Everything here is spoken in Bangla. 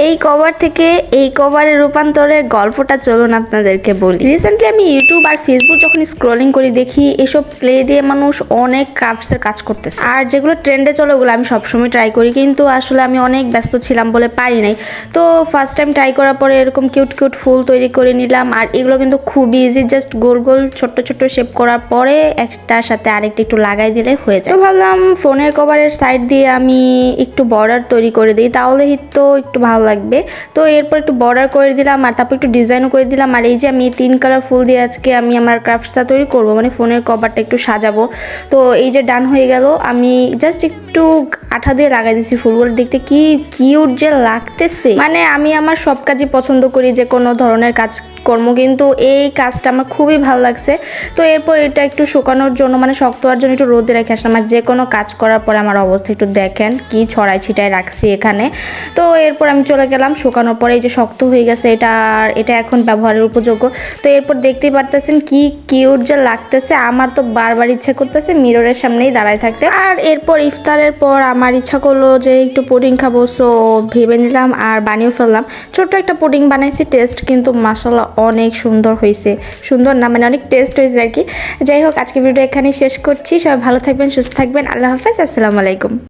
এই কভার থেকে এই কভারে রূপান্তরের গল্পটা চলুন আপনাদেরকে বলি। রিসেন্টলি আমি ইউটিউব আর ফেসবুক যখন স্ক্রলিং করি দেখি এসব ক্লে দিয়ে মানুষ অনেক ক্রাফটসের কাজ করতেছে, আর যেগুলো ট্রেন্ডে চলে ওগুলো আমি সবসময় ট্রাই করি, কিন্তু আসলে আমি অনেক ব্যস্ত ছিলাম বলে পারি নাই। তো ফার্স্ট টাইম ট্রাই করার পরে এরকম কিউট কিউট ফুল তৈরি করে নিলাম, আর এগুলো কিন্তু খুবই ইজি, জাস্ট গোল গোল ছোট্ট ছোট্ট শেপ করার পরে একটার সাথে আরেকটা একটু লাগাই দিলে হয়ে যায়। তো ভাবলাম ফোনের কভারের সাইড দিয়ে আমি একটু বর্ডার তৈরি করে দিই, তাহলে তো একটু ভালো লাগবে। তো এরপর একটু বর্ডার করে দিলাম আর তারপর একটু ডিজাইনও করে দিলাম। আর এই যে আমি 3 কালার ফুল দিয়ে আজকে আমি আমার ক্রাফটসটা তৈরি করব, মানে ফোনের কভারটা একটু সাজাবো। তো এই যে ডান হয়ে গেল, আমি জাস্ট একটু আঠা দিয়ে লাগাই দিয়েছি ফুলগুলো, দেখতে কি কিউট যে লাগতেছে। মানে আমি আমার সব কাজই পছন্দ করি, যে কোনো ধরনের কাজকর্ম, কিন্তু এই কাজটা আমার খুবই ভালো লাগছে। তো এরপর এটা একটু শুকানোর জন্য, মানে শক্ত হওয়ার জন্য একটু রোদে রেখে আসলাম। আর যে কোনো কাজ করার পরে আমার অবস্থা একটু দেখেন কি ছড়াই ছিটাই রাখছি এখানে। তো এরপর আমি চলে গেলাম শুকানোর পরে, এই যে শক্ত হয়ে গেছে এটা এখন ব্যবহারের উপযোগ্য। তো এরপর দেখতেই পারতেছেন কি কিউট যে লাগতেছে, আমার তো বারবার ইচ্ছা করতেছে মিররের সামনেই দাঁড়ায় থাকতে। আর এরপর ইফতারের পর আমার ইচ্ছা করলো যে একটু পুডিং খাবো, সো ভেবে নিলাম আর বানিয়ে ফেললাম। ছোট্ট একটা পুডিং বানাইছি, টেস্ট কিন্তু মাশাআল্লাহ অনেক সুন্দর হয়েছে। সুন্দর না, মানে অনেক টেস্ট হয়েছে আর কি। যাই হোক, আজকে ভিডিও এখানেই শেষ করছি। সবাই ভালো থাকবেন, সুস্থ থাকবেন। আল্লাহ হাফেজ, আসসালামু আলাইকুম।